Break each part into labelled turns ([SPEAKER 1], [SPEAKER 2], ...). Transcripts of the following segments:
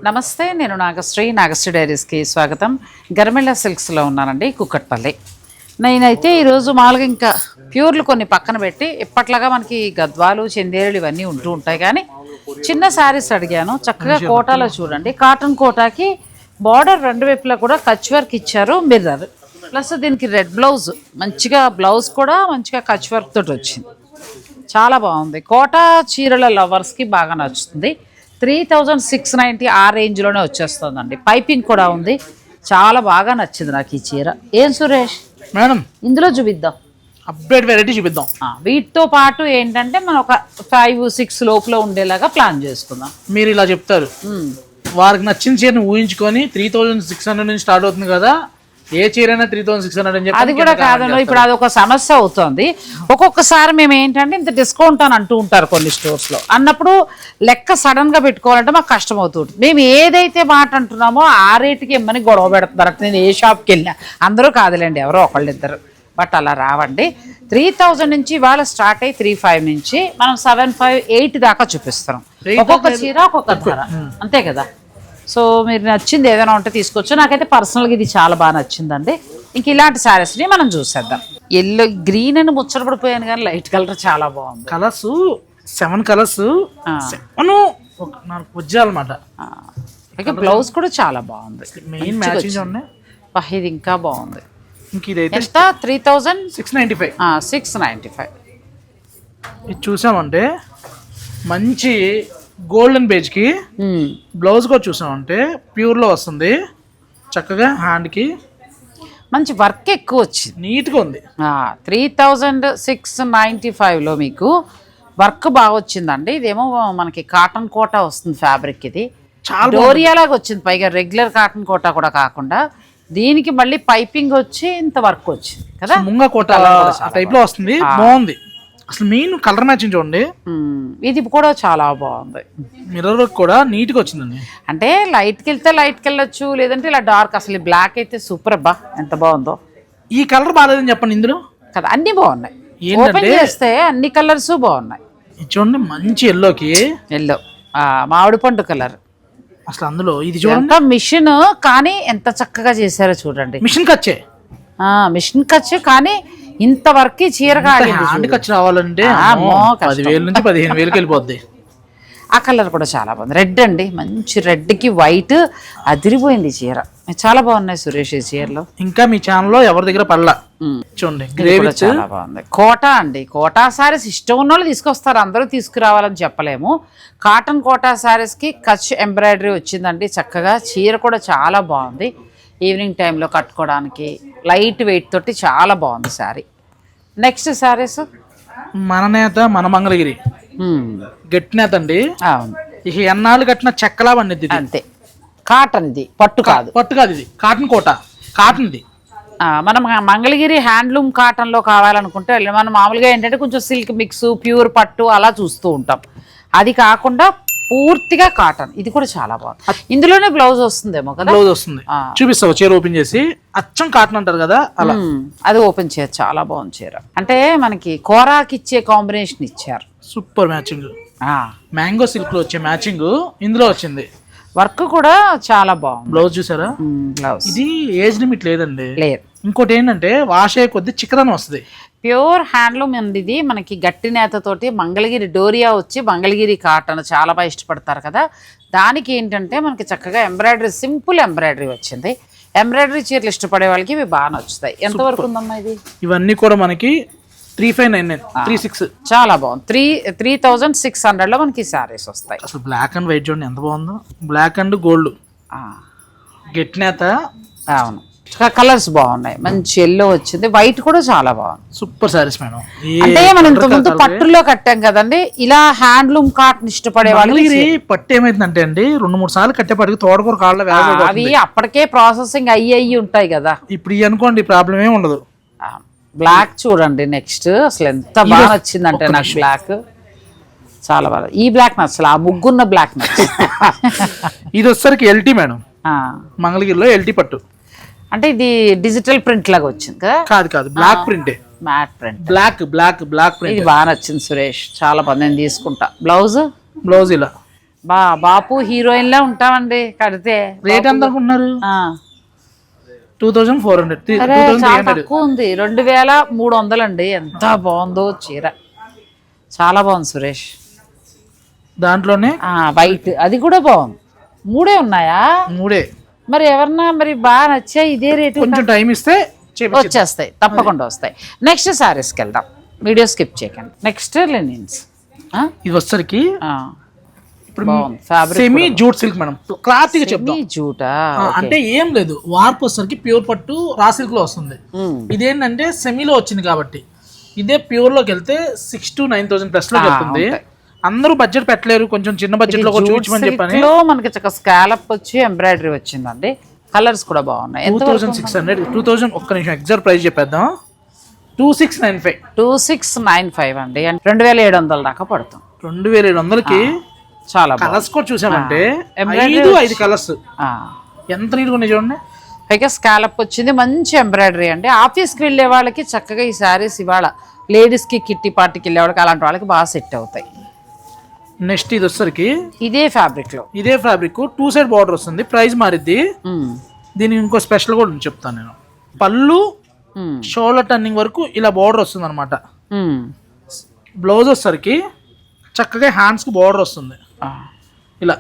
[SPEAKER 1] నమస్తే, నేను నాగశ్రీ డైరీస్కి స్వాగతం. గర్మిళ్ళ సిల్క్స్లో ఉన్నానండి, కుక్కట్పల్లి. నేనైతే ఈరోజు మామూలుగా ఇంకా ప్యూర్లు కొన్ని పక్కన పెట్టి ఇప్పట్లాగా మనకి గద్వాలు చందేరులు ఇవన్నీ ఉంటూ ఉంటాయి, కానీ చిన్న శారీస్ అడిగాను. చక్కగా కోటాలో చూడండి, కాటన్ కోటాకి బార్డర్ రెండు వైపులా కూడా కచ్ వర్క్ ఇచ్చారు, మిర్రర్ ప్లస్ దీనికి రెడ్ బ్లౌజ్, మంచిగా బ్లౌజ్ కూడా మంచిగా కచ్ వర్క్ తోటి వచ్చింది. చాలా బాగుంది. కోటా చీరల లవర్స్కి బాగా నచ్చుతుంది. 3690 ఆ రేంజ్లోనే వచ్చేస్తుందండి. పైపింగ్ కూడా ఉంది. చాలా బాగా నచ్చింది నాకు ఈ చీర. ఏం సురేష్
[SPEAKER 2] మేడం,
[SPEAKER 1] ఇందులో చూపిద్దాం,
[SPEAKER 2] అప్డేట్ వెరైటీ చూపిద్దాం.
[SPEAKER 1] వీటితో పాటు ఏంటంటే మనం ఒక 5-6 లోపల ఉండేలాగా ప్లాన్ చేసుకుందాం.
[SPEAKER 2] మీరు ఇలా చెప్తారు, వారికి నచ్చిన చీరను ఊహించుకొని 3600 నుంచి స్టార్ట్ అవుతుంది కదా, ఏ చీర అయినా 3600 అని చెప్పి.
[SPEAKER 1] అది కూడా కాదండి, ఇప్పుడు అది ఒక సమస్య అవుతుంది. ఒక్కొక్కసారి మేము ఏంటంటే ఇంత డిస్కౌంట్ అని అంటూ ఉంటారు కొన్ని స్టోర్స్లో. అన్నప్పుడు లెక్క సడన్గా పెట్టుకోవాలంటే మాకు కష్టం అవుతుంది. మేము ఏదైతే మాట అంటున్నామో ఆ రేటుకి ఇమ్మని గొడవ పెడుతున్నారు. నేను ఏ షాప్కి వెళ్ళినా అందరూ కాదులేండి, ఎవరో ఒకళ్ళిద్దరు. బట్ అలా రావండి. 3000 నుంచి ఇవాళ స్టార్ట్ అయ్యి 35 నుంచి మనం 758 దాకా చూపిస్తున్నాం. ఒక్కొక్క చీర ఒక్కొక్క ధర, అంతే కదా. సో మీరు నచ్చింది ఏదైనా ఉంటే తీసుకోవచ్చు. నాకైతే పర్సనల్గా ఇది చాలా బాగా నచ్చిందండి. ఇంక ఇలాంటి శారీస్ని మనం చూసేద్దాం. ఎల్లో గ్రీన్ అని ముచ్చటపడిపోయాను, కానీ లైట్ కలర్ చాలా బాగుంది.
[SPEAKER 2] Colours 7 colours 7 వచ్చాలన్నమాట.
[SPEAKER 1] బ్లౌజ్ కూడా చాలా బాగుంది,
[SPEAKER 2] మెయిన్ మ్యాచింగ్ ఉన్నాయి.
[SPEAKER 1] ఇది ఇంకా బాగుంది.
[SPEAKER 2] ఇంక ఇదైతే
[SPEAKER 1] 3695. 695
[SPEAKER 2] ఇది చూసామంటే మంచి గోల్డెన్ బేజ్కి బ్లౌజ్ కూడా చూసామంటే ప్యూర్లో వస్తుంది. చక్కగా హ్యాండ్కి
[SPEAKER 1] మంచి వర్క్ ఎక్కువ వచ్చింది,
[SPEAKER 2] నీట్గా ఉంది.
[SPEAKER 1] 3695లో మీకు వర్క్ బాగా వచ్చిందండి. ఇదేమో మనకి కాటన్ కోటా వస్తుంది ఫ్యాబ్రిక్. ఇది చాలా డోరియా లాగా వచ్చింది, పైగా రెగ్యులర్ కాటన్ కోటా కూడా కాకుండా దీనికి మళ్ళీ పైపింగ్ వచ్చి ఇంత వర్క్ వచ్చింది కదా,
[SPEAKER 2] ముంగ కోటా టైప్లో వస్తుంది. బాగుంది. అసలు మెయిన్ కలర్ మ్యాచింగ్ చూడండి,
[SPEAKER 1] ఇది కూడా చాలా బాగుంది.
[SPEAKER 2] మిర్రర్ కూడా నీట్గా వచ్చిందండి.
[SPEAKER 1] అంటే లైట్కి వెళ్తే లైట్కి వెళ్ళొచ్చు, లేదంటే ఇలా డార్క్. అసలు బ్లాక్ అయితే సూపర్ అబ్బా, ఎంత బాగుందో.
[SPEAKER 2] ఈ కలర్ బాగాలేదని చెప్పండి ఇందులో
[SPEAKER 1] కదా, అన్ని బాగున్నాయి. ఓపెన్ చేస్తే అన్ని కలర్స్ బాగున్నాయి.
[SPEAKER 2] చూడండి, మంచి ఎల్లోకి
[SPEAKER 1] ఎల్లో మామిడి పండు కలర్.
[SPEAKER 2] అసలు అందులో ఇది చూడండి,
[SPEAKER 1] మిషన్ కానీ ఎంత చక్కగా చేశారో చూడండి.
[SPEAKER 2] మిషన్ కచ్చే,
[SPEAKER 1] మిషన్ ఖర్చు కానీ ఇంత వరకు చీరగా
[SPEAKER 2] హ్యాండ్ ఖర్చు రావాలంటే 10,000 నుంచి 15,000కి వెళ్ళిపోద్ది.
[SPEAKER 1] ఆ కలర్ కూడా చాలా బాగుంది. రెడ్ అండి, మంచి రెడ్కి వైట్ అదిరిపోయింది చీర. చాలా బాగున్నాయి సురేష్ ఈ చీరలో.
[SPEAKER 2] ఇంకా మీ ఛానల్లో ఎవరి దగ్గర పడలా చూడండి,
[SPEAKER 1] చాలా బాగుంది. కోటా అండి, కోటా సారీస్ ఇష్టం ఉన్న వాళ్ళు తీసుకొస్తారు, అందరూ తీసుకురావాలని చెప్పలేము. కాటన్ కోటా సారీస్కి కచ్ ఎంబ్రాయిడరీ వచ్చిందండి చక్కగా. చీర కూడా చాలా బాగుంది. ఈవినింగ్ టైంలో కట్టుకోవడానికి లైట్ వెయిట్ తోటి చాలా బాగుంది శారీ. నెక్స్ట్ శారీస్
[SPEAKER 2] మన నేత, మన మంగళగిరి గట్టి నేత అండి.
[SPEAKER 1] అవును,
[SPEAKER 2] ఇక ఎన్నాళ్ళు కట్టిన చెక్కలా పండిద్ది.
[SPEAKER 1] అంతే, కాటన్. ఇది పట్టు కాదు,
[SPEAKER 2] పట్టు కాదు, ఇది కాటన్ కోట. కాటన్ ఇది
[SPEAKER 1] మనం మంగళగిరి హ్యాండ్లూమ్ కాటన్లో కావాలనుకుంటే మనం మామూలుగా ఏంటంటే కొంచెం సిల్క్ మిక్స్, ప్యూర్ పట్టు అలా చూస్తూ ఉంటాం. అది కాకుండా పూర్తిగా కాటన్. ఇది కూడా చాలా బాగుంది. ఇందులోనే బ్లౌజ్ వస్తుందేమో కదా.
[SPEAKER 2] బ్లౌజ్ వస్తుంది, చూపిస్తావు చీర ఓపెన్ చేసి. అచ్చం కాటన్ అంటారు కదా అలా.
[SPEAKER 1] అది ఓపెన్ చేయరు, చాలా బాగుంది చీర. అంటే మనకి కోరాకి ఇచ్చే కాంబినేషన్ ఇచ్చారు,
[SPEAKER 2] సూపర్ మ్యాచింగ్. మ్యాంగో సిల్క్ లో వచ్చే మ్యాచింగ్ ఇందులో వచ్చింది.
[SPEAKER 1] వర్క్ కూడా చాలా బాగుంది.
[SPEAKER 2] బ్లౌజ్ చూసారా,
[SPEAKER 1] బ్లౌజ్.
[SPEAKER 2] ఇది ఏజ్ లిమిట్ లేదండి.
[SPEAKER 1] లేదు.
[SPEAKER 2] ఇంకోటి ఏంటంటే వాష్ అయ్యే కొద్ది చిక్కదనం వస్తుంది.
[SPEAKER 1] ప్యూర్ హ్యాండ్లూమ్ ఉంది ఇది. మనకి గట్టి నేతతోటి మంగళగిరి డోరియా వచ్చి మంగళగిరి కాటన్ చాలా బాగా ఇష్టపడతారు కదా. దానికి ఏంటంటే మనకి చక్కగా ఎంబ్రాయిడరీ, సింపుల్ ఎంబ్రాయిడరీ వచ్చింది. ఎంబ్రాయిడరీ చీరలు ఇష్టపడే వాళ్ళకి ఇవి బాగా నచ్చుతాయి. ఎంతవరకు ఉందమ్మా ఇది?
[SPEAKER 2] ఇవన్నీ కూడా మనకి 3599, 36
[SPEAKER 1] చాలా బాగుంది. 3600లో మనకి శారీస్ వస్తాయి.
[SPEAKER 2] అసలు బ్లాక్ అండ్ వైట్ చూడండి ఎంత బాగుందో. బ్లాక్ అండ్ గోల్డ్ గట్టి నేత.
[SPEAKER 1] అవును, కలర్స్ బాగున్నాయి. మంచి ఎల్లో వచ్చింది, వైట్ కూడా చాలా బాగుంది.
[SPEAKER 2] Super saris madam.
[SPEAKER 1] అంటే మనం ఇంతకుముందు పట్టుల్లో కట్టాం కదండి, ఇలా హ్యాండ్లూమ్ కాటన్ ఇష్టపడే వాళ్ళు.
[SPEAKER 2] పట్టు ఏమైందంటే అండి, 2-3 సార్లు కట్టేపటికి తోటకూర కాళ్ళ
[SPEAKER 1] అవి అప్పటికే ప్రాసెసింగ్ అయ్యి ఉంటాయి కదా.
[SPEAKER 2] ఇప్పుడు అనుకోండి ప్రాబ్లం ఏమి ఉండదు.
[SPEAKER 1] బ్లాక్ చూడండి నెక్స్ట్. అసలు ఎంత బాగా నచ్చిందంటే నాకు బ్లాక్ చాలా బాగా. ఈ బ్లాక్ నచ్చలే, ఆ ముగ్గున్న బ్లాక్ నచ్చింది.
[SPEAKER 2] ఇది వచ్చేసరికి ఎల్టీ మేడం, మంగళగిరిలో ఎల్టీ పట్టు.
[SPEAKER 1] అంటే ఇది డిజిటల్ ప్రింట్ లాగా వచ్చింది కదా.
[SPEAKER 2] కాదు, black print,
[SPEAKER 1] matte print.
[SPEAKER 2] Black print.
[SPEAKER 1] ఇది బాగా నచ్చింది సురేష్, చాలా బాగుంది, నేను తీసుకుంటా. బ్లౌజ్
[SPEAKER 2] ఇలా
[SPEAKER 1] బాపు హీరోయిన్ లా ఉంటామండి కడితే.
[SPEAKER 2] రేట్ ఎంత అనుకుంటున్నారు? 2400.
[SPEAKER 1] అరే చాలా తక్కువ ఉంది, 2300 అండి. ఎంత బాగుందో చీర, చాలా బాగుంది సురేష్.
[SPEAKER 2] దాంట్లోనే
[SPEAKER 1] వైట్, అది కూడా బాగుంది. 3 ఉన్నాయా?
[SPEAKER 2] 3.
[SPEAKER 1] మరి ఎవరన్నా మరి బాగా నచ్చాయి ఇదే రేటు,
[SPEAKER 2] కొంచెం టైం ఇస్తే
[SPEAKER 1] వచ్చేస్తాయి, తప్పకుండా వస్తాయి. నెక్స్ట్ సారీస్కి వెళ్దాం, వీడియో స్కిప్ చేయకండి. Next linens.
[SPEAKER 2] ఇది వచ్చరికి
[SPEAKER 1] fabric
[SPEAKER 2] semi jute silk madam, cloth గా చెప్తాం.
[SPEAKER 1] జూటా
[SPEAKER 2] అంటే ఏం లేదు, వార్పు వచ్చరికి ప్యూర్ పట్టు రా సిల్క్ లో వస్తుంది. ఇదేంటంటే సెమీలో వచ్చింది కాబట్టి, ఇదే ప్యూర్ లోకి వెళ్తే 6,000 to 9,000 ప్లస్ లో వెళ్తుంది. అందరూ బడ్జెట్ పెట్టలేరు, కొంచెం చిన్న బడ్జెట్ లో చూపించమని చెప్పని
[SPEAKER 1] మనకి చక్కగా స్కాలప్ వచ్చి ఎంబ్రాయిడరీ వచ్చిందండి. కలర్స్ కూడా బాగున్నాయి.
[SPEAKER 2] 2600. 2000 ఒక్క నిమిషం ఎగ్జాక్ట్ ప్రైస్ చెప్పేద్దాం. 2695.
[SPEAKER 1] 2695 అండి, 2700 దాకా పడుతుంది.
[SPEAKER 2] 2700కి
[SPEAKER 1] చాలా
[SPEAKER 2] కలర్స్ కూడా చూసామంటే 5 కలర్స్ ఎంత నీట్గా ఉన్నాయి చూడండి.
[SPEAKER 1] పైగా స్కాలప్ వచ్చింది, మంచి ఎంబ్రాయిడరీ అండి. ఆఫీస్కి వెళ్ళే వాళ్ళకి చక్కగా ఈ శారీస్ ఇవాళ లేడీస్కి కిట్టి పార్టీకి వెళ్ళే వాళ్ళకి అలాంటి వాళ్ళకి బాగా సెట్ అవుతాయి.
[SPEAKER 2] నెక్స్ట్ ఇది వచ్చరికి
[SPEAKER 1] ఇదే ఫ్యాబ్రిక్ లో,
[SPEAKER 2] ఇదే ఫ్యాబ్రిక్ 2 సైడ్ బార్డర్ వస్తుంది. ప్రైస్ మారిద్ది. దీనికి ఇంకో స్పెషల్ కూడా చెప్తాను నేను. పళ్ళు షోల్డర్ టర్నింగ్ వరకు ఇలా బార్డర్ వస్తుంది అనమాట. బ్లౌజ్ వచ్చరికి చక్కగా హ్యాండ్స్ కి బార్డర్ వస్తుంది. ఇలా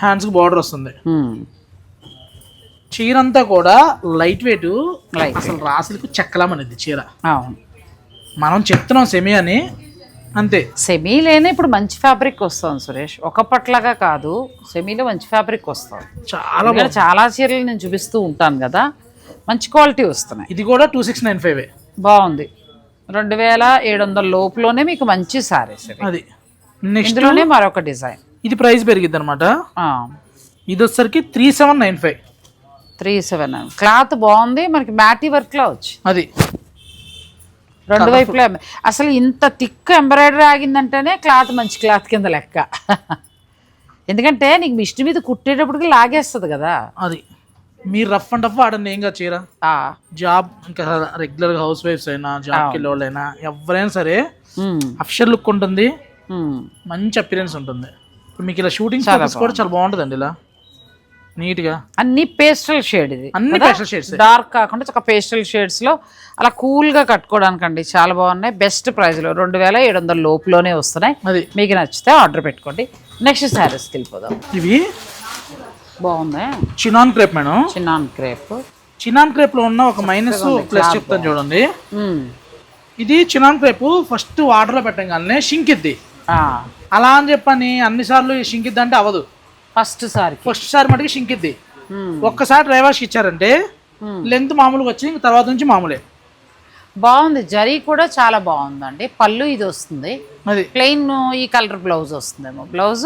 [SPEAKER 2] హ్యాండ్స్ కి బార్డర్ వస్తుంది. చీర అంతా కూడా లైట్ వెయిట్, అసలు రాసులకు చెక్కలామనేది చీర. మనం చెప్తున్నాం సెమీ అని, అంతే.
[SPEAKER 1] సెమీలోనే ఇప్పుడు మంచి ఫ్యాబ్రిక్ వస్తుంది సురేష్, ఒకప్పట్లాగా కాదు. సెమీలో మంచి ఫ్యాబ్రిక్ వస్తుంది. చాలా చీరలు నేను చూపిస్తూ ఉంటాను కదా, మంచి క్వాలిటీ వస్తున్నాయి.
[SPEAKER 2] ఇది కూడా 2695
[SPEAKER 1] బాగుంది. 2700 లోపులోనే మీకు మంచి సారీస్.
[SPEAKER 2] అది నెక్స్ట్
[SPEAKER 1] లోనే మరొక డిజైన్,
[SPEAKER 2] ఇది ప్రైస్ పెరిగిద్ది అనమాట. ఇది వచ్చరికి 3795.
[SPEAKER 1] 37 క్లాత్ బాగుంది, మనకి మ్యాటీ వర్క్ లో వచ్చి
[SPEAKER 2] అది
[SPEAKER 1] రెండు వైపులా. అసలు ఇంత థిక్ ఎంబ్రాయిడరీ ఆగిందంటేనే క్లాత్ మంచి క్లాత్ కింద లెక్క. ఎందుకంటే నీకు మిషన్ మీద కుట్టేటప్పటికి లాగేస్తుంది కదా.
[SPEAKER 2] అది మీరు రఫ్ అండ్ టఫ్ ఆడండి, ఏం కాదు చీర. జాబ్ ఇంకా రెగ్యులర్ గా హౌస్ వైఫ్స్ అయినా, జాబ్కి వెళ్ళే వాళ్ళైనా, ఎవరైనా సరే అఫిషియల్ లుక్ ఉంటుంది, మంచి అపిరెన్స్ ఉంటుంది. ఇప్పుడు మీకు ఇలా షూటింగ్ కూడా చాలా బాగుంటుందండి. ఇలా నీట్ గా
[SPEAKER 1] అన్ని పేస్టల్ షేడ్, ఇది
[SPEAKER 2] అన్ని పేస్టల్ షేడ్స్,
[SPEAKER 1] డార్క్ కాకుండా చక్కగా పేస్టల్ షేడ్స్ లో అలా కూల్ గా కట్టుకోవడానికి అండి చాలా బాగున్నాయి. బెస్ట్ ప్రైస్ లో 2700 లోపులోనే వస్తున్నాయి. మీకు నచ్చితే ఆర్డర్ పెట్టుకోండి. నెక్స్ట్ శారీస్కి వెళ్ళిపోదాం.
[SPEAKER 2] ఇవి
[SPEAKER 1] బాగుంది,
[SPEAKER 2] chinon crepe madam.
[SPEAKER 1] Chinon crepe.
[SPEAKER 2] Chinon crepe లో ఉన్న ఒక మైనస్ ప్లస్ చెప్తాను చూడండి. ఇది చినాన్ క్రేప్ ఫస్ట్ వాటర్ లో పెట్టగానే షింకిద్ది. అలా అని చెప్పని అన్ని సార్లు షింకిద్ది అంటే అవదు. ఫస్ట్ సారి మటుకు షింకిద్ది. ఒక్కసారి డ్రై వాష్ ఇచ్చారంటే లెంత్ మామూలుగా వచ్చి తర్వాత నుంచి మామూలే.
[SPEAKER 1] బాగుంది, జరీ కూడా చాలా బాగుందండి. పళ్ళు ఇది వస్తుంది, అది ప్లెయిన్ ఈ కలర్ బ్లౌజ్ వస్తుందేమో. బ్లౌజ్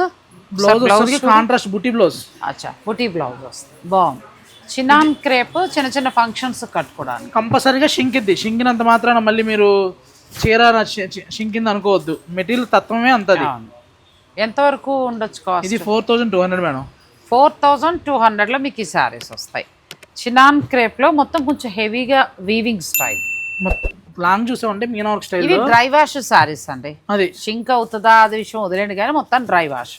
[SPEAKER 2] కాంట్రాస్ట్ బుటీ బ్లౌజ్.
[SPEAKER 1] అచ్చా, బుటీ బ్లౌజ్ వస్తుంది, బాగుంది. చినాన్ క్రేప్ చిన్న చిన్న ఫంక్షన్స్ కట్టుకోవడానికి
[SPEAKER 2] కంపల్సరీగా షింకిద్ది. షింకినంత మాత్రాన మళ్ళీ మీరు చీర షింకింది అనుకోవద్దు, మెటీరియల్ తత్వమే అంతది.
[SPEAKER 1] ఎంతవరకు ఉండొచ్చు కాస్ట్?
[SPEAKER 2] ఇది 4200 మేడం.
[SPEAKER 1] 4200లో మీకు ఈ శారీస్ వస్తాయి. చినాన్ క్రేప్ లో మొత్తం కొంచెం హెవీగా వీవింగ్ స్టైల్,
[SPEAKER 2] లాంగ్ చూసామంటే మీనా వర్క్ స్టైల్.
[SPEAKER 1] ఇవి డ్రై వాష్ సారీస్ అండి.
[SPEAKER 2] అది
[SPEAKER 1] షింక్ అవుతుందా అది విషయం వదిలేండి, కానీ మొత్తం డ్రై వాష్.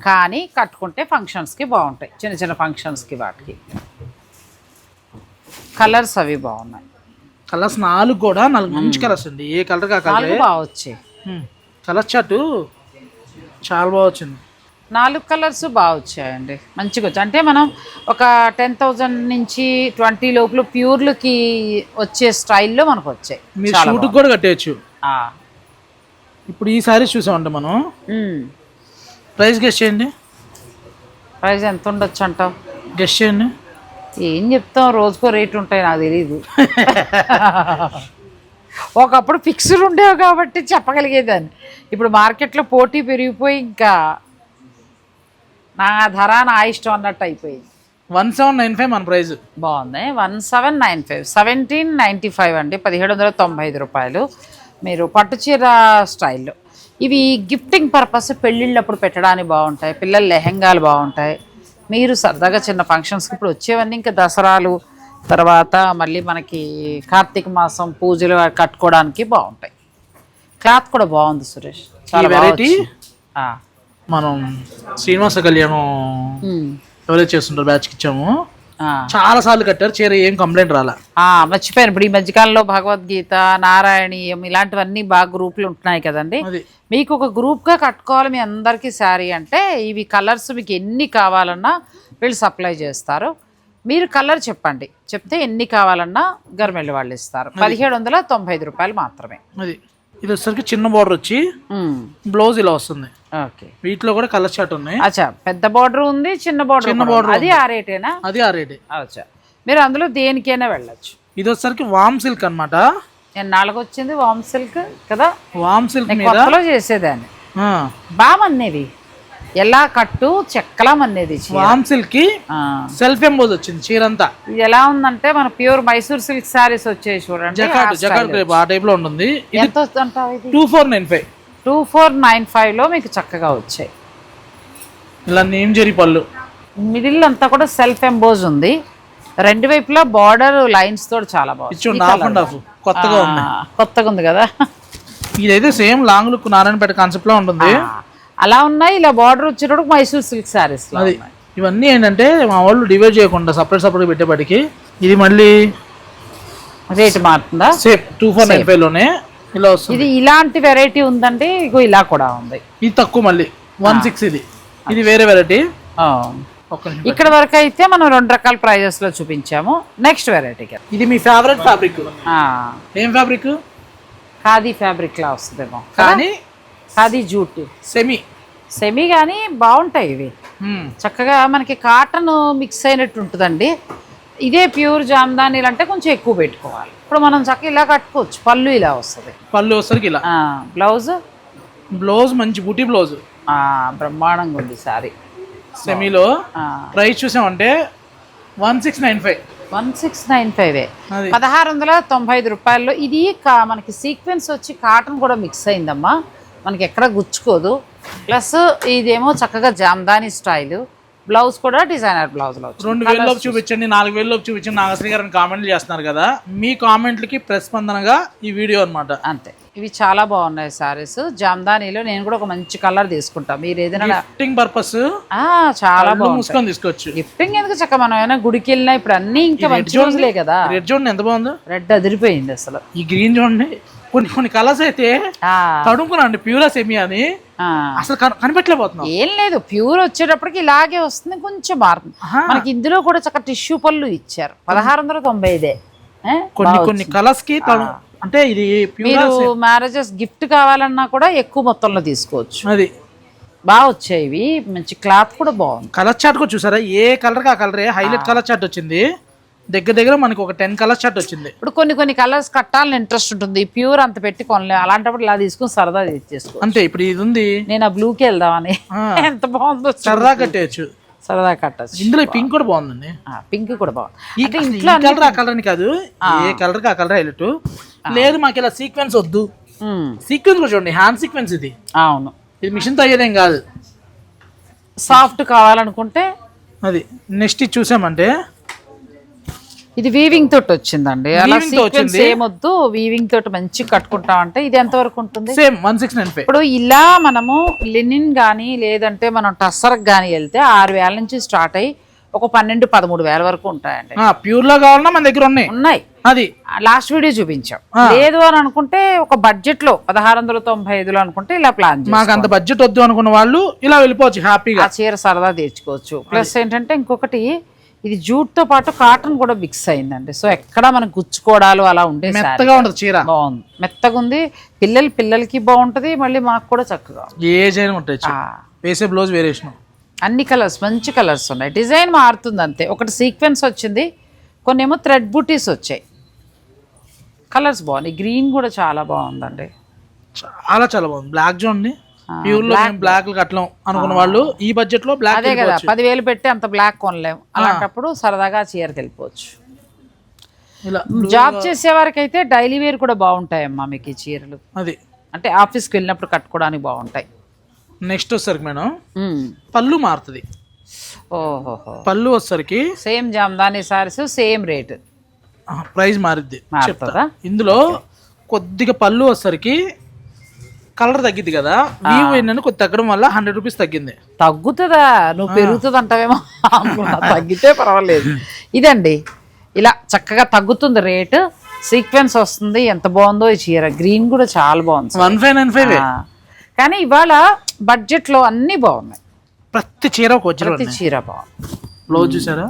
[SPEAKER 1] కానీ కట్టుకుంటే ఫంక్షన్స్ కి బాగుంటాయి, చిన్న చిన్న ఫంక్షన్స్ కి. వాటికి కలర్స్ అవి బాగున్నాయి.
[SPEAKER 2] కలర్స్ 4 కూడా 4 మంచి కలర్స్ అండి. ఏ కలర్ కా కలర్
[SPEAKER 1] బాగా వచ్చాయి.
[SPEAKER 2] కలర్ చార్ట్ చాలా బాగా వచ్చింది.
[SPEAKER 1] 4 కలర్స్ బాగా వచ్చాయండి, మంచిగా వచ్చాయి. అంటే మనం ఒక 10,000 నుంచి 20 లోపల ప్యూర్లకి వచ్చే స్టైల్లో మనకు వచ్చాయి.
[SPEAKER 2] మీరు షూట్ కూడా కట్టేయచ్చు. ఇప్పుడు ఈ సారీస్ చూసామంటే మనం ప్రైస్ గెస్ చేయండి.
[SPEAKER 1] ప్రైస్ ఎంత ఉండొచ్చు అంటావు?
[SPEAKER 2] గెస్ చేయండి.
[SPEAKER 1] ఏం చెప్తాం, రోజుకో రేట్ ఉంటాయి, నాకు తెలీదు. ఒకప్పుడు ఫిక్స్డ్ ఉండేవి కాబట్టి చెప్పగలిగేదాన్ని. ఇప్పుడు మార్కెట్లో పోటీ పెరిగిపోయి ఇంకా నా ధర నా ఇష్టం అన్నట్టు అయిపోయింది.
[SPEAKER 2] 1795 మన ప్రైస్.
[SPEAKER 1] బాగుంది. 1795, 1795 అండి, 1795 రూపాయలు. మీరు పట్టుచీర స్టైల్లో ఇవి గిఫ్టింగ్ పర్పస్ పెళ్ళిళ్ళప్పుడు పెట్టడానికి బాగుంటాయి. పిల్లల లెహెంగాలు బాగుంటాయి. మీరు సరదాగా చిన్న ఫంక్షన్స్కి ఇప్పుడు వచ్చేవన్నీ ఇంకా దసరాలు తర్వాత మళ్ళీ మనకి కార్తీక మాసం పూజలు కట్టుకోవడానికి బాగుంటాయి. క్లాత్ కూడా బాగుంది సురేష్, చాలా వెరైటీ.
[SPEAKER 2] మనం శ్రీనివాస కళ్యాణం ఎవరైతే చేస్తుంటారు బ్యాచ్కి ఇచ్చాము.
[SPEAKER 1] ఆ.
[SPEAKER 2] చాలా సార్లు కట్టారు, చీర ఏం కంప్లైంట్ రాలా.
[SPEAKER 1] మర్చిపోయాను, ఇప్పుడు ఈ మధ్యకాలంలో భగవద్గీత, నారాయణీయం ఇలాంటివన్నీ బాగా గ్రూపులు ఉంటున్నాయి కదండి.
[SPEAKER 2] అది
[SPEAKER 1] మీకు ఒక గ్రూప్గా కట్టుకోవాలి మీ అందరికీ శారీ అంటే ఇవి కలర్స్ మీకు ఎన్ని కావాలన్నా వీళ్ళు సప్లై చేస్తారు. మీరు కలర్ చెప్పండి, చెప్తే ఎన్ని కావాలన్నా గర్మెల్లి వాళ్ళు ఇస్తారు. 1795 రూపాయలు మాత్రమే.
[SPEAKER 2] అది ఇది వచ్చేసరికి చిన్న బార్డర్ వచ్చి బ్లౌజ్ ఇలా వస్తుంది.
[SPEAKER 1] ఓకే,
[SPEAKER 2] వీటిలో కూడా కలర్ చార్ట్ ఉన్నాయి.
[SPEAKER 1] అచ్చా, పెద్ద బార్డర్ ఉంది, చిన్న బార్డర్, అది ఆ రేటేనా?
[SPEAKER 2] అది ఆ రేటే.
[SPEAKER 1] అచ్చా, మీరు అందులో దేనికైనా వెళ్ళొచ్చు.
[SPEAKER 2] ఇది వచ్చేసరికి వామ్ సిల్క్ అనమాట.
[SPEAKER 1] నాలుగు వచ్చింది వామ్ సిల్క్ కదా.
[SPEAKER 2] వామ్ సిల్క్
[SPEAKER 1] కొత్తలో చేసేదాన్ని, బాగా మన్నేది, ఎలా కట్టు చెక్కలా మన్నేది.
[SPEAKER 2] వామ్ సిల్క్ కి సెల్ఫ్ ఎంబోజ్ వచ్చింది చీరంతా.
[SPEAKER 1] ఇది ఎలా ఉందంటే మన ప్యూర్ మైసూర్ సిల్క్ సారీస్ వచ్చాయి చూడండి,
[SPEAKER 2] జకార్డ్ ఆ టైప్ లో ఉంటుంది.
[SPEAKER 1] ఎంత వస్తుంటావు? ఇది
[SPEAKER 2] 2495.
[SPEAKER 1] 2495 లో మీకు చక్కగా వచ్చాయి.
[SPEAKER 2] ఇలా నేమ్ జెరీ పళ్ళు,
[SPEAKER 1] మిడిల్ అంతా కూడా సెల్ఫ్ ఎంబోజ్ ఉంది, రెండు వైపులా బార్డర్ లైన్స్ తోటి చాలా బాగుంది.
[SPEAKER 2] హాఫ్ అండ్ హాఫ్ కొత్తగా ఉంది
[SPEAKER 1] కదా.
[SPEAKER 2] ఇదైతే same long look Narayanpet concept లో ఉంటుంది.
[SPEAKER 1] అలా ఉన్నాయి. ఇలా బార్డర్ వచ్చేటప్పుడు మైసూర్ సిల్క్ సారీస్.
[SPEAKER 2] అది ఇవన్నీ ఏంటంటే మా వాళ్ళు డివైడ్ చేయకుండా సపరేట్ పెట్టేపటికి ఇది మళ్ళీ
[SPEAKER 1] రేట్ మారుతుందా?
[SPEAKER 2] సేమ్ 2495 లోనే ఇలా వస్తుంది.
[SPEAKER 1] ఇది ఇలాంటి వెరైటీ ఉందండి, ఇగో ఇలా కూడా ఉంది.
[SPEAKER 2] ఇది తక్కువ మళ్ళీ 16. ఇది వేరే వెరైటీ.
[SPEAKER 1] ఇక్కడ వరకు అయితే మనం 2 రకాల ప్రైజెస్ లో చూపించాము. నెక్స్ట్ వెరైటీ
[SPEAKER 2] ఇది మీ ఫేవరెట్ ఫ్యాబ్రిక్. ఏం ఫ్యాబ్రిక్?
[SPEAKER 1] ఖాదీ ఫ్యాబ్రిక్ లా వస్తుందేమో
[SPEAKER 2] కానీ
[SPEAKER 1] ఖాదీ జూట్ సెమీ కానీ బాగుంటాయి ఇవి. చక్కగా మనకి కాటన్ మిక్స్ అయినట్టు ఉంటుందండి. ఇదే ప్యూర్ జామ్దానీలు అంటే కొంచెం ఎక్కువ పెట్టుకోవాలి. ఇప్పుడు మనం చక్కగా ఇలా కట్టుకోవచ్చు. పళ్ళు ఇలా వస్తుంది,
[SPEAKER 2] పళ్ళు వస్తుంది ఇలా. బ్లౌజ్ మంచి బూటీ బ్లౌజ్,
[SPEAKER 1] బ్రహ్మాండంగా ఉంది సారీ.
[SPEAKER 2] సెమీలో ప్రైస్ చూసామంటే 1695.
[SPEAKER 1] 1695 1695 రూపాయల్లో. ఇది మనకి సీక్వెన్స్ వచ్చి కాటన్ కూడా మిక్స్ అయిందమ్మా, మనకి ఎక్కడ గుచ్చుకోదు. ప్లస్ ఇదేమో చక్కగా జామ్దానీ స్టైల్. బ్లౌజ్ కూడా డిజైనర్ బ్లౌజ్ లో
[SPEAKER 2] 2000 లోపు చూపించండి, 4000 లోపు చూపించండి, నాగశ్రీ గారిని కామెంట్లు చేస్తున్నారు కదా. మీ కామెంట్లకి ప్రతిస్పందనగా ఈ వీడియో అనమాట.
[SPEAKER 1] అంతే. ఇవి చాలా బాగున్నాయి సారీస్ జామ్దానీలో. నేను కూడా ఒక మంచి కలర్ తీసుకుంటా. మీరు ఏదైనా
[SPEAKER 2] గిఫ్టింగ్ పర్పస్
[SPEAKER 1] చాలా బాగుంది.
[SPEAKER 2] తీసుకోవచ్చు.
[SPEAKER 1] గిఫ్టింగ్ ఎందుకు చక్క, మనం ఏమైనా గుడికి వెళ్ళినా ఇప్పుడు అన్ని ఇంకా మంచి రోజులే కదా.
[SPEAKER 2] రెడ్ చూడండి ఎంత బాగుందో,
[SPEAKER 1] రెడ్ అదిరిపోయింది అసలు.
[SPEAKER 2] ఈ గ్రీన్ చూడండి, కొన్ని కలర్స్ అయితే తడుముకున్నాండి ప్యూరా సెమీ అని అసలు కనిపెట్టలేకపోతున్నాం.
[SPEAKER 1] ఏం లేదు, ప్యూర్ వచ్చేటప్పటికి ఇలాగే వస్తుంది, కొంచెం మారుతుంది. మనకి ఇందులో కూడా చక్క టిష్యూ పళ్ళు ఇచ్చారు. 1695.
[SPEAKER 2] కొన్ని కలర్స్ కి అంటే ఇది
[SPEAKER 1] మీరు మ్యారేజెస్ గిఫ్ట్ కావాలన్నా కూడా ఎక్కువ మొత్తంలో తీసుకోవచ్చు.
[SPEAKER 2] అది
[SPEAKER 1] బాగా వచ్చాయి ఇవి, మంచి క్లాత్ కూడా బాగుంది.
[SPEAKER 2] కలర్ చార్ట్ కూడా చూసారా, ఏ కలర్ కా కలరే హైలైట్ కలర్ చార్ట్ వచ్చింది. దగ్గర మనకి ఒక 10 కలర్ చార్ట్ వచ్చింది.
[SPEAKER 1] ఇప్పుడు కొన్ని కలర్స్ కట్టాలని ఇంట్రెస్ట్ ఉంటుంది, ప్యూర్ అంత పెట్టి కొనలే. అలాంటప్పుడు ఇలా తీసుకుని సరదా తీసుకో
[SPEAKER 2] అంతే. ఇప్పుడు ఇది ఉంది,
[SPEAKER 1] నేను ఆ బ్లూకి వెళ్దామని. ఎంత బాగుందో,
[SPEAKER 2] సరదా కట్టేయచ్చు,
[SPEAKER 1] సరదా కట్టచ్చు.
[SPEAKER 2] ఇందులో పింక్ కూడా బాగుందండి.
[SPEAKER 1] పింక్ కూడా బాగుంది.
[SPEAKER 2] ఈ కలర్ ఆ కలర్ అని కాదు, ఏ కలర్ కా కలర్ హైలైట్. లేదు మాకు ఇలా సీక్వెన్స్ వద్దు, సీక్వెన్స్ కూడా చూడండి, హ్యాండ్ సీక్వెన్స్ ఇది.
[SPEAKER 1] అవును,
[SPEAKER 2] ఇది మిషన్ తో అయ్యేదేం కాదు.
[SPEAKER 1] సాఫ్ట్ కావాలనుకుంటే
[SPEAKER 2] అది. నెక్స్ట్ ఇది చూసామంటే
[SPEAKER 1] ఇది వీవింగ్ తోటి వచ్చిందండి. అలా సీక్వెన్స్ ఏమొద్దు, వీవింగ్ తోటి మంచి కట్టుకుంటామంటే ఇది ఎంత వరకు ఉంటుంది?
[SPEAKER 2] సేమ్ 1695.
[SPEAKER 1] ఇప్పుడు ఇలా మనము లినిన్ కానీ లేదంటే మనం టస్సర్ కానీ వెళ్తే 6000 నుంచి స్టార్ట్ అయ్యి ఒక 12-13 వరకు ఉంటాయండి.
[SPEAKER 2] ప్యూర్ లో కావాలన్నా మన దగ్గర ఉన్నాయి. అది
[SPEAKER 1] లాస్ట్ వీడియో చూపించాం. లేదు అని అనుకుంటే ఒక బడ్జెట్ లో 1695 అనుకుంటే ఇలా ప్లాన్ చేసి,
[SPEAKER 2] మాకు అంత బడ్జెట్ వద్దు అనుకున్న వాళ్ళు ఇలా వెళ్ళిపోవచ్చు హ్యాపీగా.
[SPEAKER 1] చీర సరదా తెచ్చుకోవచ్చు. ప్లస్ ఏంటంటే ఇంకొకటి, ఇది జూట్ తో పాటు కాటన్ కూడా మిక్స్ అయిందండి. సో ఎక్కడ మనకు గుచ్చుకోవడాలు అలా ఉండే,
[SPEAKER 2] మెత్తగా ఉండదు చీర,
[SPEAKER 1] బాగుంది, మెత్తగా ఉంది. పిల్లలకి బాగుంటది, మళ్ళీ మాకు కూడా చక్కగా
[SPEAKER 2] ఏజ్ అయినా ఉంటాయి. వేసే బ్లౌజ్ వేరియేషన్,
[SPEAKER 1] అన్ని కలర్స్ మంచి కలర్స్ ఉన్నాయి. డిజైన్ మారుతుంది అంతే. ఒకటి సీక్వెన్స్ వచ్చింది, కొన్ని ఏమో థ్రెడ్ బూటీస్ వచ్చాయి. కలర్స్ బాగున్నాయి. గ్రీన్ కూడా చాలా బాగుందండి,
[SPEAKER 2] చాలా బాగుంది. బ్లాక్ చూడండి, ప్యూర్ లో బ్లాక్ కట్టలేం అనుకున్న వాళ్ళు ఈ బడ్జెట్ లో బ్లాక్,
[SPEAKER 1] అదే కదా 10,000 పెట్టి అంత బ్లాక్ కొనలేము. అలాంటప్పుడు సరదాగా చీరకి వెళ్ళిపోవచ్చు. జాబ్ చేసే వారికి అయితే డైలీ వేర్ కూడా బాగుంటాయమ్మా మీకు ఈ చీరలు.
[SPEAKER 2] అది
[SPEAKER 1] అంటే ఆఫీస్కి వెళ్ళినప్పుడు కట్టుకోవడానికి బాగుంటాయి.
[SPEAKER 2] నెక్స్ట్ వచ్చేసరికి మేడం పళ్ళు మారుతుంది.
[SPEAKER 1] ఓహో,
[SPEAKER 2] పళ్ళు వచ్చేసరికి
[SPEAKER 1] same Jamdani saris same rate,
[SPEAKER 2] price మారుద్ది. ఇందులో కొద్దిగా పళ్ళు వచ్చేసరికి కలర్ తగ్గింది కదా, వీవ్ ఏంటంటే కొద్ది తగ్గడం వల్ల 100 రూపీస్ తగ్గింది.
[SPEAKER 1] తగ్గుతుందా? నువ్వు పెరుగుతుంది అంటావేమో. తగ్గితే పర్వాలేదు. ఇదండి ఇలా చక్కగా తగ్గుతుంది రేటు, సీక్వెన్స్ వస్తుంది. ఎంత బాగుందో ఈ చీర, గ్రీన్ కూడా చాలా బాగుంది.
[SPEAKER 2] 1595.
[SPEAKER 1] కానీ ఇవాళ బడ్జెట్ లో అన్ని బాగున్నాయి.
[SPEAKER 2] ప్రతి చీర ఒక
[SPEAKER 1] ప్రతి చీర బాగుంది.
[SPEAKER 2] బ్లౌజ్ చూసారా?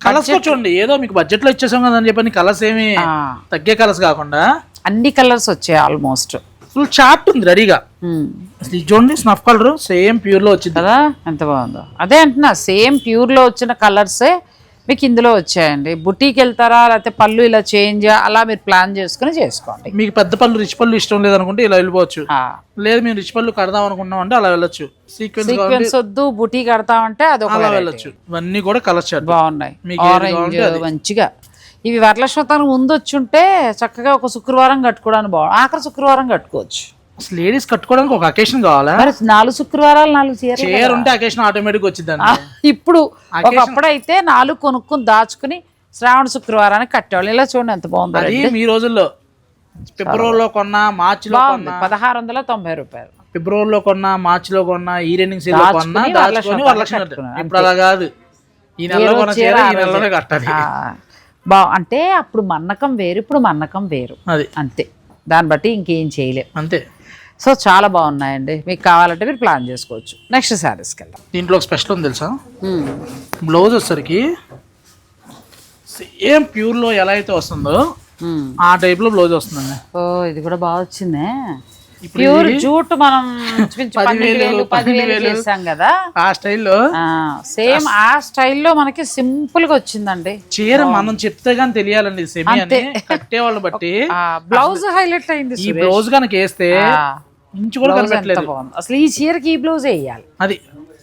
[SPEAKER 2] కలర్స్ చూడండి, ఏదో మీకు బడ్జెట్ లో ఇచ్చేసాం కదా అని చెప్పని కలర్స్ ఏమి తగ్గే కలర్స్ కాకుండా
[SPEAKER 1] అన్ని కలర్స్ వచ్చాయి ఆల్మోస్ట్.
[SPEAKER 2] ఫుల్ చార్ట్ ఉంది రెడీగా. ఇది చూడండి, స్నఫ్ కలర్ సేమ్ ప్యూర్ లో వచ్చింది
[SPEAKER 1] కదా, ఎంత బాగుందో. అదే అంటున్నా, సేమ్ ప్యూర్ లో వచ్చిన కలర్సే మీకు ఇందులో వచ్చాయండి. బుటీకి వెళ్తారా, లేకపోతే పళ్ళు ఇలా చేంజ్ అలా మీరు ప్లాన్ చేసుకుని చేసుకోండి.
[SPEAKER 2] మీకు పెద్ద పళ్ళు రిచ్ పళ్ళు ఇష్టం లేదనుకుంటే ఇలా వెళ్ళిపోవచ్చు. లేదు మేము రిచ్ పళ్ళు కడదాం అనుకున్నాం అంటే అలా వెళ్ళొచ్చు.
[SPEAKER 1] సీక్వెన్స్ వద్దు బుటీ కడతామంటే అది
[SPEAKER 2] అలా వెళ్ళొచ్చు. ఇవన్నీ కూడా కలర్స్
[SPEAKER 1] బాగున్నాయి, ఆరెంజ్ మంచిగా. ఇవి వరలక్ష్మతానికి ముందు వచ్చి ఉంటే చక్కగా ఒక శుక్రవారం కట్టుకోవడానికి బాగుంది. ఆఖరి శుక్రవారం కట్టుకోవచ్చు.
[SPEAKER 2] లేడీస్ కట్టుకోవడానికి ఒక అకేషన్ కావాలా?
[SPEAKER 1] మరి 4 శుక్రవారాలు 4
[SPEAKER 2] చీర ఉంటే అకేషన్ ఆటోమేటిక్ వచ్చింది.
[SPEAKER 1] ఇప్పుడు ఒకప్పుడైతే 4 కొనుక్కుని దాచుకుని శ్రావణ శుక్రవారానికి కట్టేవాళ్ళు. ఇలా చూడండి ఎంత బాగుంది.
[SPEAKER 2] అది మీ రోజుల్లో ఫిబ్రవరిలో కొన్నా, మార్చిలో కొన్నా
[SPEAKER 1] 1690 రూపాయలు.
[SPEAKER 2] ఫిబ్రవరిలో కొన్నా, మార్చిలో కొన్నా, ఈ రెండింగ్ సీజన్ కొన్నా దాచుకొని వరలక్ష్మి. ఇప్పుడు అలా కాదు, ఈ నెలలో కొన్న చీర ఈ నెలలోనే కట్టాలి.
[SPEAKER 1] అంటే అప్పుడు మన్నకం వేరు, ఇప్పుడు మన్నకం వేరు.
[SPEAKER 2] అది
[SPEAKER 1] అంతే, దాన్ని బట్టి ఇంకేం చేయలేం.
[SPEAKER 2] అంతే.
[SPEAKER 1] సో చాలా బాగున్నాయండి, మీకు కావాలంటే మీరు ప్లాన్ చేసుకోవచ్చు. నెక్స్ట్ శారీస్కి వెళ్దాం.
[SPEAKER 2] దీంట్లో ఒక స్పెషల్ ఉంది తెలుసా? బ్లౌజ్ వచ్చేసరికి సేమ్ ప్యూర్లో ఎలా అయితే వస్తుందో ఆ టైప్లో బ్లౌజ్ వస్తుందండి.
[SPEAKER 1] ఓ ఇది కూడా బాగా వచ్చిందే. ప్యూర్ జూట్ మనం 10,000 చేసాం కదా,
[SPEAKER 2] ఆ స్టైల్లో
[SPEAKER 1] సేమ్ ఆ స్టైల్లో మనకి సింపుల్ గా వచ్చిందండి.
[SPEAKER 2] చీర మనం చెప్తే గానీ తెలియాలండి, సెమీ అని కట్టే వాళ్ళు బట్టి.
[SPEAKER 1] బ్లౌజ్ హైలైట్ అయింది.
[SPEAKER 2] ఈ బ్లౌజ్ కనుక వేస్తే ఇంచు కూడా కనిపెట్టలేదు.
[SPEAKER 1] అసలు ఈ చీరకి ఈ బ్లౌజ్ వేయాలి.
[SPEAKER 2] అది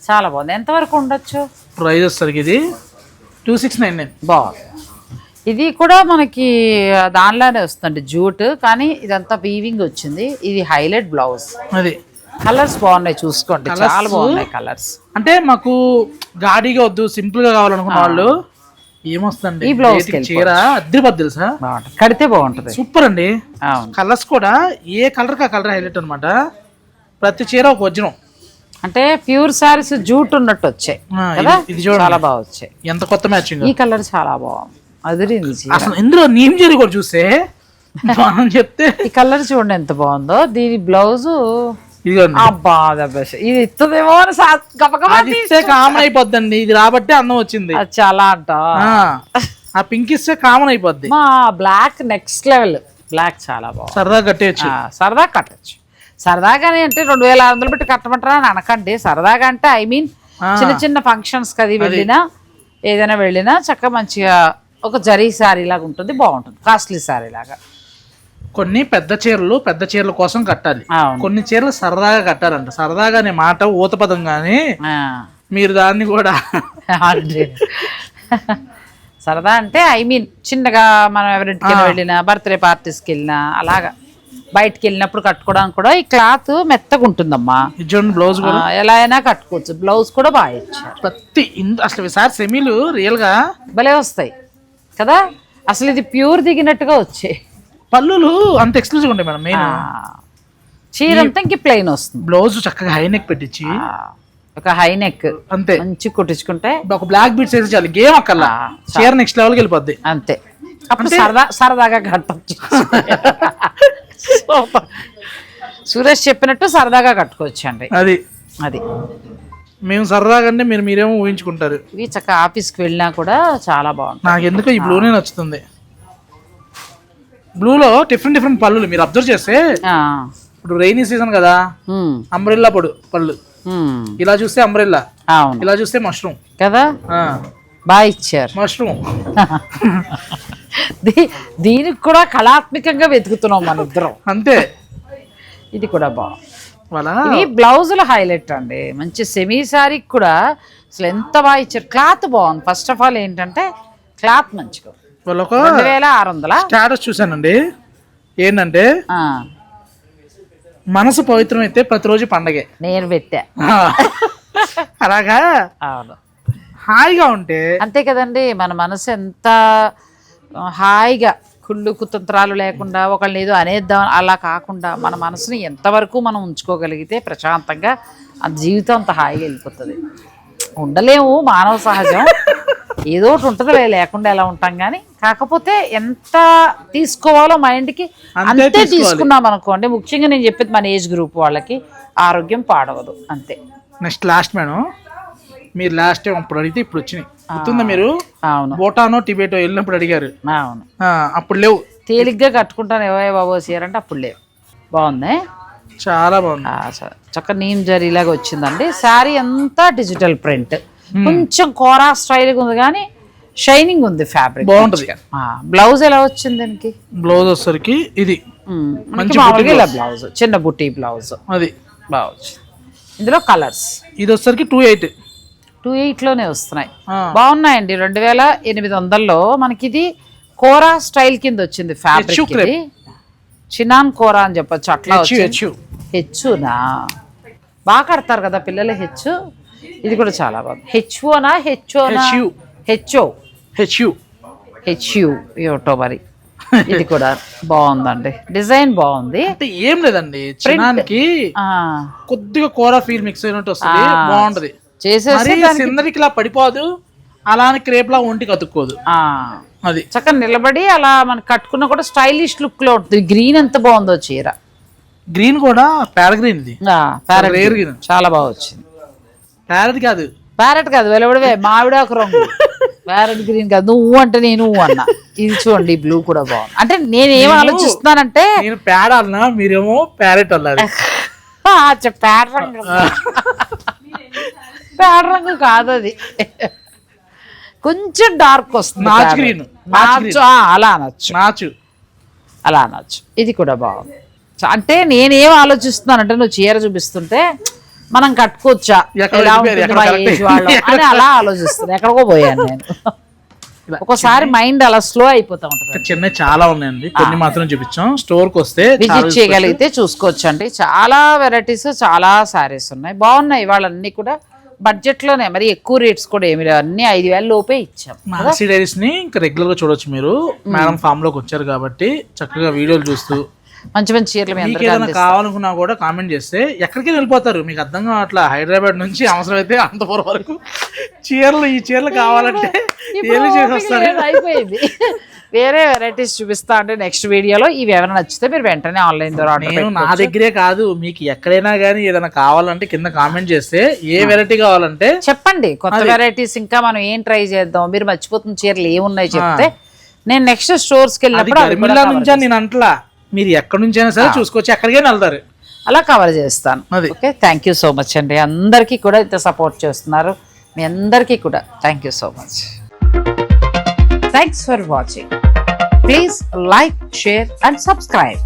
[SPEAKER 1] చాలా బాగుంది. ఎంత వరకు ఉండొచ్చు
[SPEAKER 2] ప్రైస్ వచ్చేసరికి? ఇది 2699.
[SPEAKER 1] బాగుంది. ఇది కూడా మనకి దానిలోనే వస్తుంది జూట్, కానీ ఇదంతా వీవింగ్ వచ్చింది. ఇది హైలైట్ బ్లౌజ్.
[SPEAKER 2] అది
[SPEAKER 1] కలర్స్ బాగున్నాయి, చూసుకోండి చాలా బాగున్నాయి కలర్స్.
[SPEAKER 2] అంటే మాకు గాడిగా వద్దు, సింపుల్ గా కావాలనుకున్న వాళ్ళు ఏమొస్తుంది
[SPEAKER 1] ఈ బ్లౌజ్
[SPEAKER 2] చీర అద్దరిపోద్ది తెలుసా,
[SPEAKER 1] కడితే బాగుంటది.
[SPEAKER 2] సూపర్ అండి. కలర్స్ కూడా ఏ కలర్ కా కలర్ హైలైట్ అనమాట. ప్రతి చీర ఒక వజ్రం.
[SPEAKER 1] అంటే ప్యూర్ సారీస్ జూట్ ఉన్నట్టు వచ్చాయి కదా, ఇది చాలా బాగా వచ్చాయి.
[SPEAKER 2] ఎంత కొత్త మ్యాచింగ్.
[SPEAKER 1] ఈ కలర్ చాలా బాగుంది.
[SPEAKER 2] అసలు ఇందులో నీమ్ జరీ కూడా చూస్తే మనం చెప్తే
[SPEAKER 1] ఈ కలర్ చూడండి ఎంత బాగుందో. దీని బ్లౌజ్ ఇది ఇస్తుందేమో
[SPEAKER 2] కామన్ అయిపోద్దండి. ఇది రాబట్టి అందం వచ్చింది.
[SPEAKER 1] చాలా అంట.
[SPEAKER 2] ఆ పింక్ ఇస్తే కామన్ అయిపోద్ది.
[SPEAKER 1] Black next level. బ్లాక్ చాలా బాగుంది.
[SPEAKER 2] సరదా కట్టేయచ్చు.
[SPEAKER 1] సరదా కట్టచ్చు. సరదాగానే అంటే 2600 పెట్టి కట్టమంటారా అని అనకండి. సరదాగా అంటే ఐ మీన్ చిన్న చిన్న ఫంక్షన్స్ కది వెళ్ళినా ఏదైనా వెళ్ళినా చక్కగా మంచిగా ఒక జరీ శారీ లాగా ఉంటుంది, బాగుంటుంది. కాస్ట్లీ శారీ లాగా.
[SPEAKER 2] కొన్ని పెద్ద చీరల కోసం కట్టాలి, కొన్ని చీరలు సరదాగా కట్టాలంట. సరదాగా అనే మాట ఊత పదం, కానీ మీరు దాన్ని కూడా
[SPEAKER 1] సరదా అంటే ఐ మీన్ చిన్నగా మనం ఎవరింటికి వెళ్ళినా, బర్త్డే పార్టీస్కి వెళ్ళినా, అలాగా బయటకు వెళ్ళినప్పుడు కట్టుకోవడానికి కూడా ఈ క్లాత్ మెత్తగా ఉంటుందమ్మా.
[SPEAKER 2] బ్లౌజ్
[SPEAKER 1] ఎలా అయినా కట్టుకోవచ్చు. బ్లౌజ్ కూడా బాగా ఇచ్చారు.
[SPEAKER 2] ప్రతి అసలు ఈసారి సెమీలు రియల్ గా
[SPEAKER 1] భలే వస్తాయి కదా. అసలు ఇది ప్యూర్ దిగినట్టుగా వచ్చాయి.
[SPEAKER 2] పళ్ళులు అంత ఎక్స్క్లూజివ్ ఉంటాయి మేడం. మెయిన్
[SPEAKER 1] చీర అంతా ఇంక ప్లెయిన్ వస్తుంది.
[SPEAKER 2] బ్లౌజ్ చక్కగా హై నెక్ పెట్టించి
[SPEAKER 1] ఒక హై నెక్
[SPEAKER 2] అంతే
[SPEAKER 1] మంచి కుట్టించుకుంటే
[SPEAKER 2] ఒక బ్లాక్ బీట్స్ వేసి చాలు, గేమ్ అక్కర్లా. చీర నెక్స్ట్ లెవెల్కి వెళ్ళిపోద్ది.
[SPEAKER 1] అంతే. అప్పుడు సరదాగా కట్టచ్చు. సురేష్ చెప్పినట్టు సరదాగా కట్టుకోవచ్చండి. అది
[SPEAKER 2] మేము సరదాగా అంటే మీరేమో ఊహించుకుంటారు.
[SPEAKER 1] ఇవి చక్కగా ఆఫీస్కి వెళ్ళినా కూడా చాలా బాగుంటుంది.
[SPEAKER 2] నాకు ఎందుకో ఈ బ్లూనే నచ్చుతుంది. బ్లూలో డిఫరెంట్ పళ్ళు మీరు అబ్జర్వ్ చేస్తే, ఇప్పుడు రైనీ సీజన్ కదా, అంబ్రెల్లా పళ్ళు. ఇలా చూస్తే అంబ్రెల్లా, ఇలా చూస్తే మష్రూమ్
[SPEAKER 1] కదా. బాగా ఇచ్చారు
[SPEAKER 2] మష్రూమ్.
[SPEAKER 1] దీనికి కూడా కళాత్మకంగా వెతుకుతున్నాం మన ఇద్దరం.
[SPEAKER 2] అంతే.
[SPEAKER 1] ఇది కూడా బాగుంది. ఈ బ్లౌజులు హైలైట్ అండి. మంచి సెమీ శారీకి కూడా అసలు ఎంత బాగా ఇచ్చారు. క్లాత్ బాగుంది. ఫస్ట్ ఆఫ్ ఆల్ ఏంటంటే క్లాత్ మంచిగా. 2600
[SPEAKER 2] స్టేటస్ చూసానండి. ఏంటంటే మనసు పవిత్రం అయితే ప్రతిరోజు పండగే.
[SPEAKER 1] నేను పెట్టా.
[SPEAKER 2] అలాగా
[SPEAKER 1] అవును,
[SPEAKER 2] హాయిగా ఉంటే
[SPEAKER 1] అంతే కదండి. మన మనసు ఎంత హాయిగా కుళ్ళు కుతంత్రాలు లేకుండా ఒకళ్ళని ఏదో అనేద్దాం అలా కాకుండా మన మనసుని ఎంతవరకు మనం ఉంచుకోగలిగితే ప్రశాంతంగా ఆ జీవితం అంత హాయిగా వెళ్ళిపోతుంది. ఉండలేము, మానవ సహజం, ఏదో ఒకటి ఉంటుంది, లేకుండా ఎలా ఉంటాం. కానీ కాకపోతే ఎంత తీసుకోవాలో మైండ్కి అంతే తీసుకున్నాం అనుకోండి. ముఖ్యంగా నేను చెప్పేది మన ఏజ్ గ్రూప్ వాళ్ళకి ఆరోగ్యం పాడవదు అంతే.
[SPEAKER 2] నెక్స్ట్ లాస్ట్ మేడం, మీరు లాస్ట్ టైం అప్పుడు అడిగితే ఇప్పుడు వచ్చినాయి గుర్తుందా? మీరు
[SPEAKER 1] అవును
[SPEAKER 2] భూటానో టిబెటో వెళ్ళినప్పుడు అడిగారు.
[SPEAKER 1] అవును,
[SPEAKER 2] అప్పుడు లేవు.
[SPEAKER 1] తేలిగ్గా కట్టుకుంటాను ఏవో బాబో చీరంటే అప్పుడు లేవు. బాగుంది,
[SPEAKER 2] చాలా బాగుంది.
[SPEAKER 1] చక్కగా నీమ్ జరీలాగా వచ్చిందండి. శారీ అంతా డిజిటల్ ప్రింట్, కొంచెం కోరా స్టైల్గా ఉంది కానీ షైనింగ్ ఉంది, ఫ్యాబ్రిక్
[SPEAKER 2] బాగుంటుంది.
[SPEAKER 1] బ్లౌజ్ ఎలా వచ్చింది దీనికి?
[SPEAKER 2] బ్లౌజ్ వచ్చేసరికి ఇది
[SPEAKER 1] మామూలుగా ఇలా బ్లౌజ్, చిన్న బుట్టి బ్లౌజ్,
[SPEAKER 2] అది
[SPEAKER 1] బ్లౌజ్. ఇందులో కలర్స్
[SPEAKER 2] ఇది వచ్చేసరికి
[SPEAKER 1] 28లోనే వస్తున్నాయి. బాగున్నాయండి. 2800లో మనకి ఇది కోరా స్టైల్ కింద వచ్చింది ఫ్యాబ్రిక్. ఇది చినాన్ కోరా అని చెప్పొచ్చు. అట్లా హెచ్చునా బాగా కడతారు కదా పిల్లలు, హెచ్. ఇది కూడా చాలా బాగుంది. హెచ్ఓనా హెచ్యు ఏటో మరి. ఇది కూడా బాగుందండి, డిజైన్ బాగుంది.
[SPEAKER 2] అంటే ఏం లేదండి, చిన్నానికి కొద్దిగా కోరా ఫీల్ మిక్స్ అయినట్టు వస్తుంది, బాగుంటది. సిందరికి ఇలా పడిపోదు, అలానే క్రేప్ లా ఒంటికి అతుక్కోదు. అది
[SPEAKER 1] చక్కగా నిలబడి అలా మనం కట్టుకున్నా కూడా స్టైలిష్ లుక్ లో ఉంటుంది. గ్రీన్ ఎంత బాగుందో చీర,
[SPEAKER 2] గ్రీన్ కూడా ప్యారెట్ గ్రీన్, ఇది
[SPEAKER 1] చాలా బాగా వచ్చింది.
[SPEAKER 2] ప్యారెట్ కాదు
[SPEAKER 1] వెలువడవే మామిడాకు రంగు. ప్యారెట్ గ్రీన్ కాదు, నువ్వు అంటే నేను అన్నా. ఇది చూడండి, బ్లూ కూడా బాగుంది. అంటే నేనేం ఆలోచిస్తున్నానంటే,
[SPEAKER 2] నేను ప్యాడ్ అన్నా, మీరేమో ప్యారెట్ అన్నారు.
[SPEAKER 1] ప్యాడ్ రంగు కాదు అది, కొంచెం డార్క్ వస్తుంది. అలా అనొచ్చు. ఇది కూడా బాగుంది. అంటే నేనేం ఆలోచిస్తున్నానంటే, నువ్వు చీర చూపిస్తుంటే మనం కట్టుకోవచ్చా అని అలా ఆలోచిస్తాను. ఎక్కడికో పోయాను నేను. ఒకసారి మైండ్ అలా స్లో అయిపోతా ఉంటుంది.
[SPEAKER 2] చిన్న చాలా ఉన్నాయండి, కొన్ని మాత్రం చూపించాం. స్టోర్ కి వస్తే
[SPEAKER 1] విజిట్ చేయగలిగితే చూసుకోవచ్చు అండి. చాలా వెరైటీస్, చాలా సారీస్ ఉన్నాయి, బాగున్నాయి. వాళ్ళన్నీ కూడా బడ్జెట్ లోనే, మరి ఎక్కువ రేట్స్ కూడా ఏమి లేవు. అన్ని 5000 లోపే ఇచ్చాం.
[SPEAKER 2] మానసీ డైరీస్ ని ఇంకా రెగ్యులర్ గా చూడొచ్చు మీరు. మేడం ఫామ్ లోకి వచ్చారు కాబట్టి చక్కగా వీడియోలు చూస్తూ
[SPEAKER 1] మంచి మంచి చీరలు
[SPEAKER 2] ఏదైనా కావాలనుకున్నా కూడా కామెంట్ చేస్తే ఎక్కడికి వెళ్ళిపోతారు, మీకు అర్థం కావట్లా. హైదరాబాద్ నుంచి అవసరం అయితే అనంతపురం వరకు ఈ చీరలు కావాలంటే
[SPEAKER 1] అయిపోయింది. వేరే వెరైటీస్ చూపిస్తా అంటే నెక్స్ట్ వీడియోలో. ఇవి ఎవరైనా నచ్చితే మీరు వెంటనే ఆన్లైన్ ద్వారా
[SPEAKER 2] నేను నా దగ్గరే కాదు, మీకు ఎక్కడైనా కానీ ఏదైనా కావాలంటే కింద కామెంట్ చేస్తే ఏ వెరైటీ కావాలంటే చెప్పండి.
[SPEAKER 1] కొత్త వెరైటీస్ ఇంకా మనం ఏం ట్రై చేద్దాం. మీరు మర్చిపోతున్న చీరలు ఏమున్నాయి చెప్తే నేను నెక్స్ట్ స్టోర్స్కి వెళ్ళినప్పుడు
[SPEAKER 2] నేను అంటలా, మీరు ఎక్కడి నుంచి అయినా సరే చూసుకోవచ్చు, ఎక్కడికైనా వెళ్తారు,
[SPEAKER 1] అలా కవర్ చేస్తాను. Okay, thank you so much అండి. అందరికీ కూడా ఇంత సపోర్ట్ చేస్తున్నారు, మీ అందరికీ కూడా thank you so much. Thanks for watching. Please like, share and subscribe.